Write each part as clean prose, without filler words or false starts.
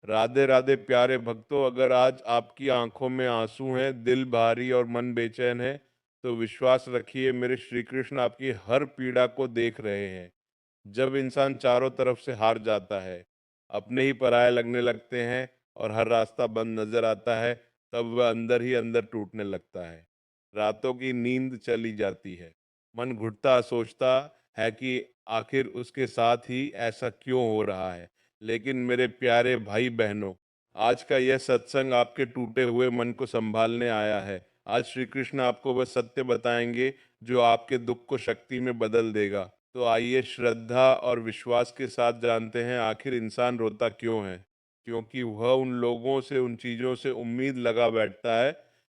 राधे राधे प्यारे भक्तों, अगर आज आपकी आंखों में आंसू हैं, दिल भारी और मन बेचैन है, तो विश्वास रखिए मेरे श्री कृष्ण आपकी हर पीड़ा को देख रहे हैं। जब इंसान चारों तरफ से हार जाता है, अपने ही पराये लगने लगते हैं और हर रास्ता बंद नजर आता है, तब वह अंदर ही अंदर टूटने लगता है। रातों की नींद चली जाती है, मन घुटता सोचता है कि आखिर उसके साथ ही ऐसा क्यों हो रहा है। लेकिन मेरे प्यारे भाई बहनों, आज का यह सत्संग आपके टूटे हुए मन को संभालने आया है। आज श्री कृष्ण आपको वह सत्य बताएंगे जो आपके दुख को शक्ति में बदल देगा। तो आइए श्रद्धा और विश्वास के साथ जानते हैं आखिर इंसान रोता क्यों है। क्योंकि वह उन लोगों से, उन चीजों से उम्मीद लगा बैठता है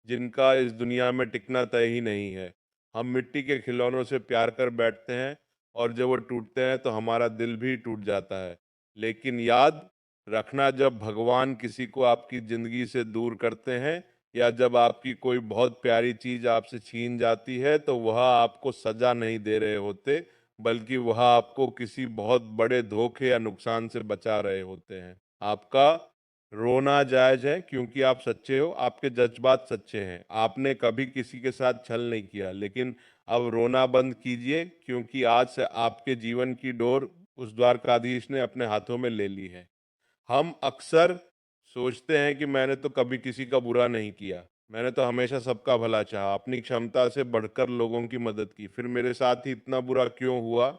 जिनका इस दुनिया में टिकना तय ही नहीं है। हम मिट्टी के खिलौनों से प्यार कर बैठते हैं और जब वो टूटते हैं तो हमारा दिल भी टूट जाता है। लेकिन याद रखना, जब भगवान किसी को आपकी जिंदगी से दूर करते हैं या जब आपकी कोई बहुत प्यारी चीज आपसे छीन जाती है, तो वह आपको सजा नहीं दे रहे होते, बल्कि वह आपको किसी बहुत बड़े धोखे या नुकसान से बचा रहे होते हैं। आपका रोना जायज है क्योंकि आप सच्चे हो, आपके जज्बात सच्चे हैं। आपने कभी किसी के साथ छल नहीं किया, लेकिन अब रोना बंद कीजिए क्योंकि आज से आपके जीवन की डोर उस द्वारकाधीश ने अपने हाथों में ले ली है। हम अक्सर सोचते हैं कि मैंने तो कभी किसी का बुरा नहीं किया, मैंने तो हमेशा सबका भला चाहा, अपनी क्षमता से बढ़कर लोगों की मदद की, फिर मेरे साथ ही इतना बुरा क्यों हुआ?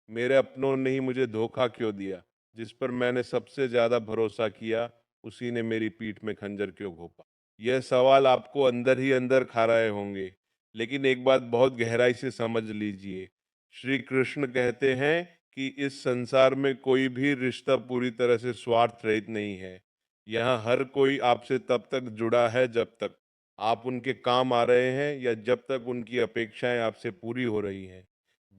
मेरे अपनों ने ही मुझे धोखा क्यों दिया? जिस पर मैंने सबसे ज्यादा भरोसा किया, उसी ने मेरी पीठ में खंजर क्यों घोंपा? यह सवाल आपको अंदर ही अंदर खा रहे होंगे, लेकिन एक बात बहुत गहराई से समझ लीजिए। श्री कृष्ण कहते हैं कि इस संसार में कोई भी रिश्ता पूरी तरह से स्वार्थ रहित नहीं है। यहाँ हर कोई आपसे तब तक जुड़ा है जब तक आप उनके काम आ रहे हैं या जब तक उनकी अपेक्षाएं आपसे पूरी हो रही हैं।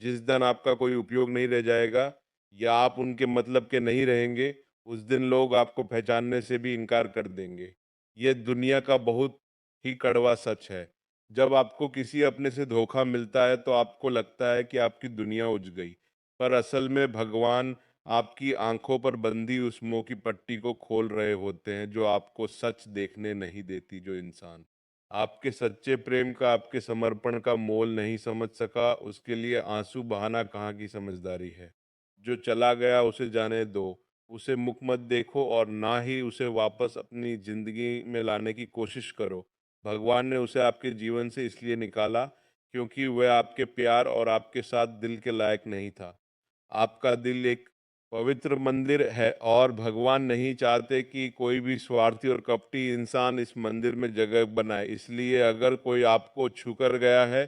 जिस दिन आपका कोई उपयोग नहीं रह जाएगा या आप उनके मतलब के नहीं रहेंगे, उस दिन लोग आपको पहचानने से भी इनकार कर देंगे। ये दुनिया का बहुत ही कड़वा सच है। जब आपको किसी अपने से धोखा मिलता है तो आपको लगता है कि आपकी दुनिया उज गई, पर असल में भगवान आपकी आंखों पर बंधी उस मोह की पट्टी को खोल रहे होते हैं जो आपको सच देखने नहीं देती। जो इंसान आपके सच्चे प्रेम का, आपके समर्पण का मोल नहीं समझ सका, उसके लिए आंसू बहाना कहाँ की समझदारी है। जो चला गया उसे जाने दो, उसे मुख मत देखो और ना ही उसे वापस अपनी जिंदगी में लाने की कोशिश करो। भगवान ने उसे आपके जीवन से इसलिए निकाला क्योंकि वह आपके प्यार और आपके साथ दिल के लायक नहीं था। आपका दिल एक पवित्र मंदिर है और भगवान नहीं चाहते कि कोई भी स्वार्थी और कपटी इंसान इस मंदिर में जगह बनाए। इसलिए अगर कोई आपको छूकर गया है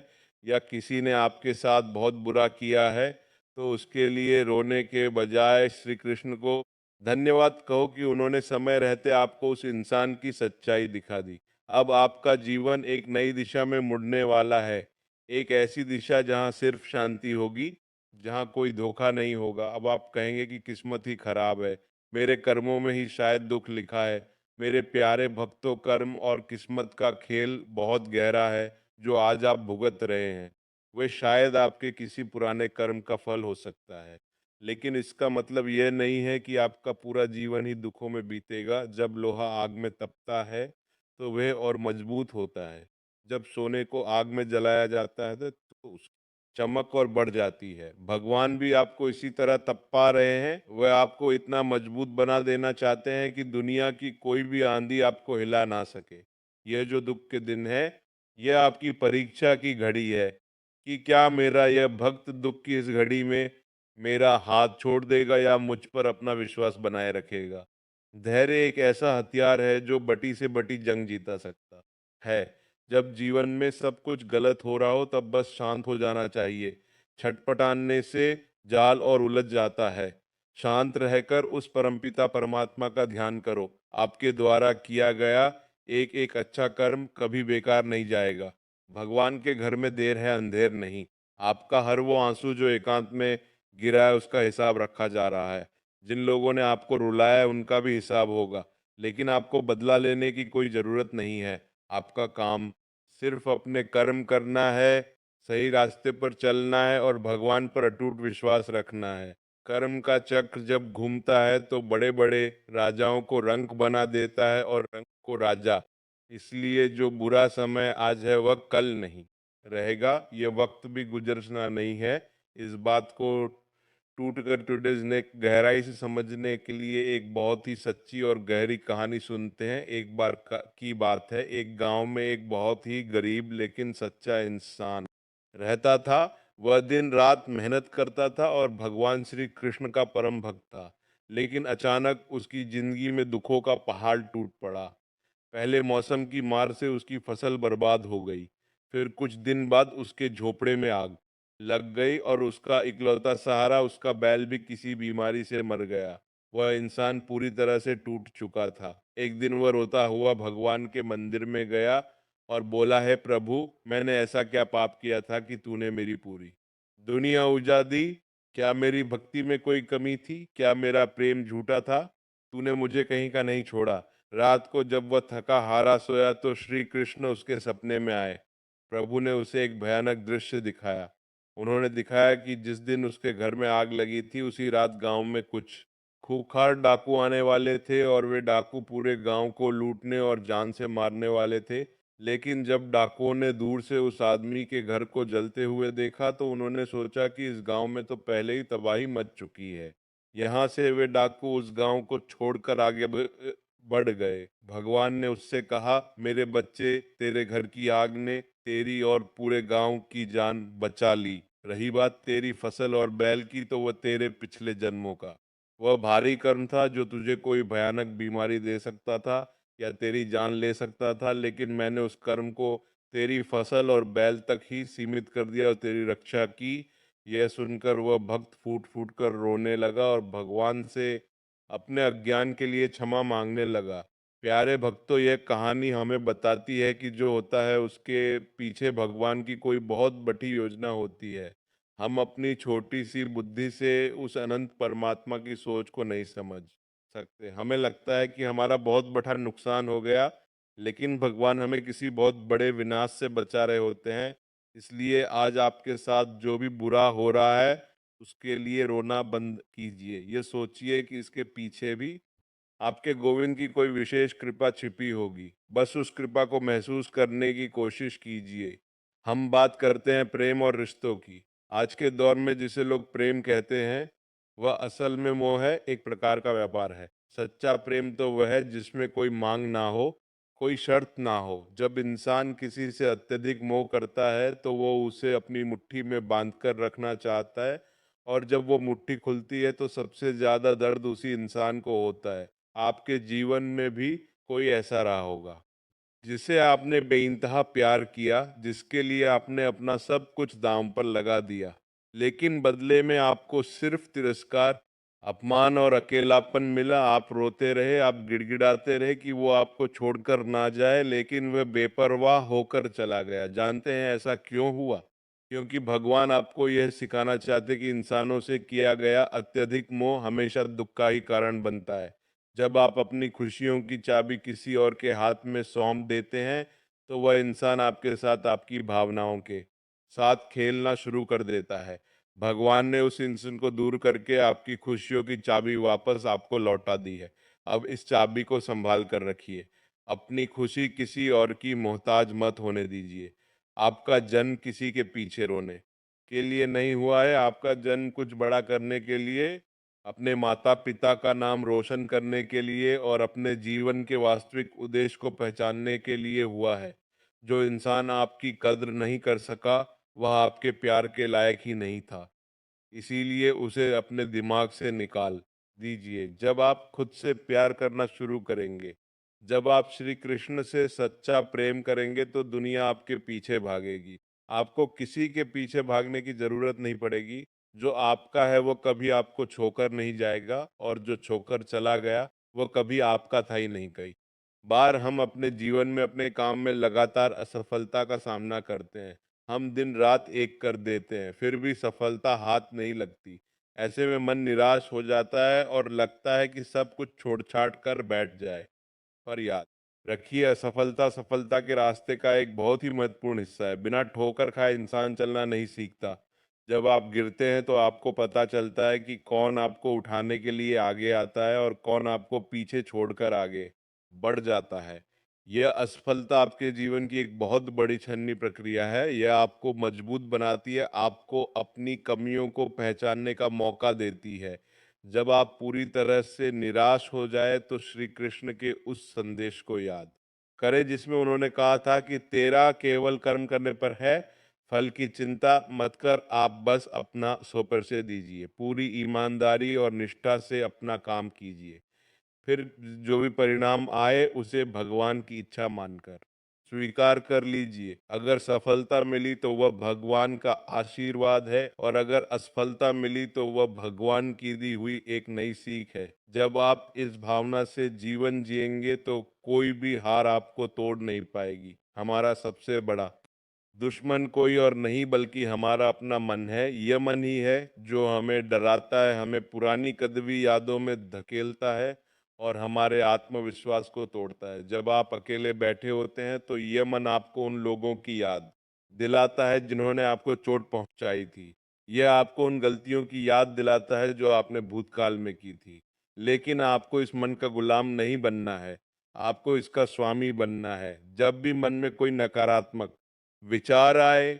या किसी ने आपके साथ बहुत बुरा किया है, तो उसके लिए रोने के बजाय श्री कृष्ण को धन्यवाद कहो कि उन्होंने समय रहते आपको उस इंसान की सच्चाई दिखा दी। अब आपका जीवन एक नई दिशा में मुड़ने वाला है, एक ऐसी दिशा जहां सिर्फ शांति होगी, जहाँ कोई धोखा नहीं होगा। अब आप कहेंगे कि किस्मत ही खराब है, मेरे कर्मों में ही शायद दुख लिखा है। मेरे प्यारे भक्तों, कर्म और किस्मत का खेल बहुत गहरा है। जो आज आप भुगत रहे हैं, वे शायद आपके किसी पुराने कर्म का फल हो सकता है। लेकिन इसका मतलब यह नहीं है कि आपका पूरा जीवन ही दुखों में बीतेगा। जब लोहा आग में तपता है, तो वह और मजबूत होता है। जब सोने को आग में जलाया जाता है तो चमक और बढ़ जाती है। भगवान भी आपको इसी तरह तपा रहे हैं। वह आपको इतना मजबूत बना देना चाहते हैं कि दुनिया की कोई भी आंधी आपको हिला ना सके। यह जो दुख के दिन है, यह आपकी परीक्षा की घड़ी है कि क्या मेरा यह भक्त दुख की इस घड़ी में मेरा हाथ छोड़ देगा या मुझ पर अपना विश्वास बनाए रखेगा। धैर्य एक ऐसा हथियार है जो बटी से बटी जंग जीता सकता है। जब जीवन में सब कुछ गलत हो रहा हो, तब बस शांत हो जाना चाहिए। छटपटाने से जाल और उलझ जाता है। शांत रहकर उस परमपिता परमात्मा का ध्यान करो। आपके द्वारा किया गया एक एक अच्छा कर्म कभी बेकार नहीं जाएगा। भगवान के घर में देर है, अंधेर नहीं। आपका हर वो आंसू जो एकांत में गिरा है, उसका हिसाब रखा जा रहा है। जिन लोगों ने आपको रुलाया है, उनका भी हिसाब होगा। लेकिन आपको बदला लेने की कोई जरूरत नहीं है। आपका काम सिर्फ अपने कर्म करना है, सही रास्ते पर चलना है और भगवान पर अटूट विश्वास रखना है। कर्म का चक्र जब घूमता है तो बड़े बड़े राजाओं को रंक बना देता है और रंक को राजा। इसलिए जो बुरा समय आज है वह कल नहीं रहेगा, ये वक्त भी गुजरना नहीं है। इस बात को टूट कर टुडेज ने गहराई से समझने के लिए एक बहुत ही सच्ची और गहरी कहानी सुनते हैं। एक बार की बात है, एक गांव में एक बहुत ही गरीब लेकिन सच्चा इंसान रहता था। वह दिन रात मेहनत करता था और भगवान श्री कृष्ण का परम भक्त था। लेकिन अचानक उसकी जिंदगी में दुखों का पहाड़ टूट पड़ा। पहले मौसम की मार से उसकी फसल बर्बाद हो गई। फिर कुछ दिन बाद उसके झोपड़े में आग लग गई और उसका इकलौता सहारा, उसका बैल भी किसी बीमारी से मर गया। वह इंसान पूरी तरह से टूट चुका था। एक दिन वह रोता हुआ भगवान के मंदिर में गया और बोला, है प्रभु, मैंने ऐसा क्या पाप किया था कि तूने मेरी पूरी दुनिया उजा दी? क्या मेरी भक्ति में कोई कमी थी? क्या मेरा प्रेम झूठा था? तूने मुझे कहीं का नहीं छोड़ा। रात को जब वह थका हारा सोया तो श्री कृष्ण उसके सपने में आए। प्रभु ने उसे एक भयानक दृश्य दिखाया। उन्होंने दिखाया कि जिस दिन उसके घर में आग लगी थी उसी रात गांव में कुछ खूंखार डाकू आने वाले थे और वे डाकू पूरे गांव को लूटने और जान से मारने वाले थे। लेकिन जब डाकुओं ने दूर से उस आदमी के घर को जलते हुए देखा तो उन्होंने सोचा कि इस गांव में तो पहले ही तबाही मच चुकी है। यहाँ से वे डाकू उस गांव को छोड़कर आगे बढ़ गए। भगवान ने उससे कहा, मेरे बच्चे, तेरे घर की आग ने तेरी और पूरे गांव की जान बचा ली। रही बात तेरी फसल और बैल की, तो वह तेरे पिछले जन्मों का वह भारी कर्म था जो तुझे कोई भयानक बीमारी दे सकता था या तेरी जान ले सकता था। लेकिन मैंने उस कर्म को तेरी फसल और बैल तक ही सीमित कर दिया और तेरी रक्षा की। यह सुनकर वह भक्त फूट फूट कर रोने लगा और भगवान से अपने अज्ञान के लिए क्षमा मांगने लगा। प्यारे भक्तों, यह कहानी हमें बताती है कि जो होता है उसके पीछे भगवान की कोई बहुत बड़ी योजना होती है। हम अपनी छोटी सी बुद्धि से उस अनंत परमात्मा की सोच को नहीं समझ सकते। हमें लगता है कि हमारा बहुत बड़ा नुकसान हो गया, लेकिन भगवान हमें किसी बहुत बड़े विनाश से बचा रहे होते हैं। इसलिए आज आपके साथ जो भी बुरा हो रहा है उसके लिए रोना बंद कीजिए। ये सोचिए कि इसके पीछे भी आपके गोविंद की कोई विशेष कृपा छिपी होगी। बस उस कृपा को महसूस करने की कोशिश कीजिए। हम बात करते हैं प्रेम और रिश्तों की। आज के दौर में जिसे लोग प्रेम कहते हैं वह असल में मोह है, एक प्रकार का व्यापार है। सच्चा प्रेम तो वह है जिसमें कोई मांग ना हो, कोई शर्त ना हो। जब इंसान किसी से अत्यधिक मोह करता है तो वो उसे अपनी मुट्ठी में बांध कर रखना चाहता है, और जब वो मुट्ठी खुलती है तो सबसे ज्यादा दर्द उसी इंसान को होता है। आपके जीवन में भी कोई ऐसा रहा होगा जिसे आपने बेइंतहा प्यार किया, जिसके लिए आपने अपना सब कुछ दांव पर लगा दिया, लेकिन बदले में आपको सिर्फ तिरस्कार, अपमान और अकेलापन मिला। आप रोते रहे, आप गिड़गिड़ाते रहे कि वो आपको छोड़कर ना जाए, लेकिन वह बेपरवाह होकर चला गया। जानते हैं ऐसा क्यों हुआ? क्योंकि भगवान आपको यह सिखाना चाहते कि इंसानों से किया गया अत्यधिक मोह हमेशा दुख का ही कारण बनता है। जब आप अपनी खुशियों की चाबी किसी और के हाथ में सौंप देते हैं तो वह इंसान आपके साथ आपकी भावनाओं के साथ खेलना शुरू कर देता है। भगवान ने उस इंसान को दूर करके आपकी खुशियों की चाबी वापस आपको लौटा दी है। अब इस चाबी को संभाल कर रखिए। अपनी खुशी किसी और की मोहताज मत होने दीजिए। आपका जन्म किसी के पीछे रोने के लिए नहीं हुआ है। आपका जन्म कुछ बड़ा करने के लिए, अपने माता पिता का नाम रोशन करने के लिए और अपने जीवन के वास्तविक उद्देश्य को पहचानने के लिए हुआ है। जो इंसान आपकी कद्र नहीं कर सका वह आपके प्यार के लायक ही नहीं था। इसीलिए उसे अपने दिमाग से निकाल दीजिए। जब आप खुद से प्यार करना शुरू करेंगे, जब आप श्री कृष्ण से सच्चा प्रेम करेंगे तो दुनिया आपके पीछे भागेगी। आपको किसी के पीछे भागने की जरूरत नहीं पड़ेगी। जो आपका है वो कभी आपको छोकर नहीं जाएगा, और जो छोकर चला गया वो कभी आपका था ही नहीं। कई बार हम अपने जीवन में अपने काम में लगातार असफलता का सामना करते हैं। हम दिन रात एक कर देते हैं, फिर भी सफलता हाथ नहीं लगती। ऐसे में मन निराश हो जाता है और लगता है कि सब कुछ छोड़ छाड़ कर बैठ जाए। पर याद रखिए, असफलता सफलता के रास्ते का एक बहुत ही महत्वपूर्ण हिस्सा है। बिना ठोकर खाए इंसान चलना नहीं सीखता। जब आप गिरते हैं तो आपको पता चलता है कि कौन आपको उठाने के लिए आगे आता है और कौन आपको पीछे छोड़कर आगे बढ़ जाता है। यह असफलता आपके जीवन की एक बहुत बड़ी छलनी प्रक्रिया है। यह आपको मजबूत बनाती है, आपको अपनी कमियों को पहचानने का मौका देती है। जब आप पूरी तरह से निराश हो जाए तो श्री कृष्ण के उस संदेश को याद करें जिसमें उन्होंने कहा था कि तेरा केवल कर्म करने पर है, फल की चिंता मत कर, आप बस अपना 100% दीजिए, पूरी ईमानदारी और निष्ठा से अपना काम कीजिए। फिर जो भी परिणाम आए उसे भगवान की इच्छा मानकर स्वीकार कर लीजिए। अगर सफलता मिली तो वह भगवान का आशीर्वाद है और अगर असफलता मिली तो वह भगवान की दी हुई एक नई सीख है। जब आप इस भावना से जीवन जिएंगे तो कोई भी हार आपको तोड़ नहीं पाएगी। हमारा सबसे बड़ा दुश्मन कोई और नहीं बल्कि हमारा अपना मन है। यह मन ही है जो हमें डराता है, हमें पुरानी कदवी यादों में धकेलता है और हमारे आत्मविश्वास को तोड़ता है। जब आप अकेले बैठे होते हैं तो यह मन आपको उन लोगों की याद दिलाता है जिन्होंने आपको चोट पहुंचाई थी। यह आपको उन गलतियों की याद दिलाता है जो आपने भूतकाल में की थी। लेकिन आपको इस मन का गुलाम नहीं बनना है, आपको इसका स्वामी बनना है। जब भी मन में कोई नकारात्मक विचार आए,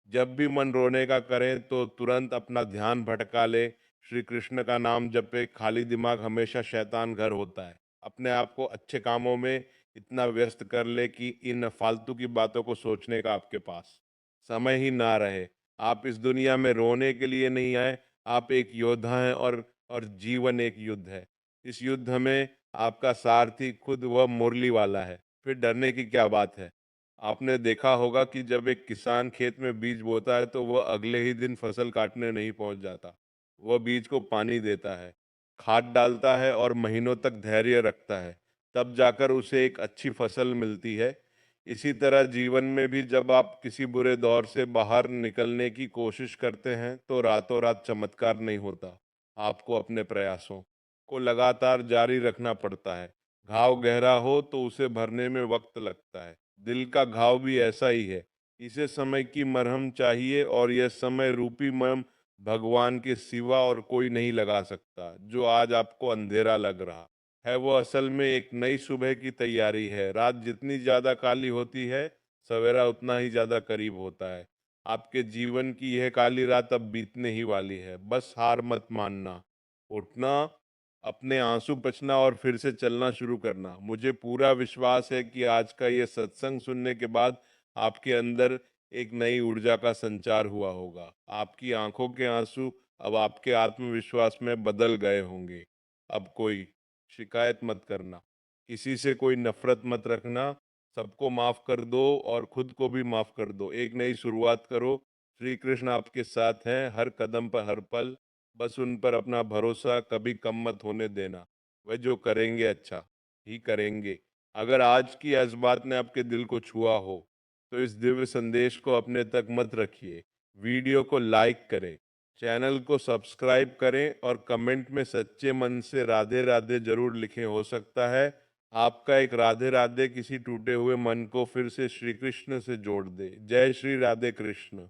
जब भी मन रोने का करे तो तुरंत अपना ध्यान भटका ले, श्री कृष्ण का नाम जपे। खाली दिमाग हमेशा शैतान घर होता है। अपने आप को अच्छे कामों में इतना व्यस्त कर ले कि इन फालतू की बातों को सोचने का आपके पास समय ही ना रहे। आप इस दुनिया में रोने के लिए नहीं आए, आप एक योद्धा हैं और जीवन एक युद्ध है। इस युद्ध में आपका सारथी खुद वह मुरली वाला है। फिर डरने की क्या बात है? आपने देखा होगा कि जब एक किसान खेत में बीज बोता है तो वह अगले ही दिन फसल काटने नहीं पहुंच जाता। वह बीज को पानी देता है, खाद डालता है और महीनों तक धैर्य रखता है। तब जाकर उसे एक अच्छी फसल मिलती है। इसी तरह जीवन में भी जब आप किसी बुरे दौर से बाहर निकलने की कोशिश करते हैं तो रातों रात चमत्कार नहीं होता। आपको अपने प्रयासों को लगातार जारी रखना पड़ता है। घाव गहरा हो तो उसे भरने में वक्त लगता है। दिल का घाव भी ऐसा ही है। इसे समय की मरहम चाहिए और यह समय रूपी मरहम भगवान के सिवा और कोई नहीं लगा सकता। जो आज आपको अंधेरा लग रहा है वो असल में एक नई सुबह की तैयारी है। रात जितनी ज्यादा काली होती है, सवेरा उतना ही ज्यादा करीब होता है। आपके जीवन की यह काली रात अब बीतने ही वाली है। बस हार मत मानना, उठना, अपने आंसू पोंछना और फिर से चलना शुरू करना। मुझे पूरा विश्वास है कि आज का ये सत्संग सुनने के बाद आपके अंदर एक नई ऊर्जा का संचार हुआ होगा। आपकी आंखों के आंसू अब आपके आत्मविश्वास में बदल गए होंगे। अब कोई शिकायत मत करना, किसी से कोई नफरत मत रखना, सबको माफ कर दो और खुद को भी माफ कर दो। एक नई शुरुआत करो। श्री कृष्ण आपके साथ हैं हर कदम पर, हर पल। बस उन पर अपना भरोसा कभी कम मत होने देना। वह जो करेंगे अच्छा ही करेंगे। अगर आज की इस बात ने आपके दिल को छुआ हो तो इस दिव्य संदेश को अपने तक मत रखिए। वीडियो को लाइक करें, चैनल को सब्सक्राइब करें और कमेंट में सच्चे मन से राधे राधे जरूर लिखें। हो सकता है आपका एक राधे राधे किसी टूटे हुए मन को फिर से श्री कृष्ण से जोड़ दे। जय श्री राधे कृष्ण।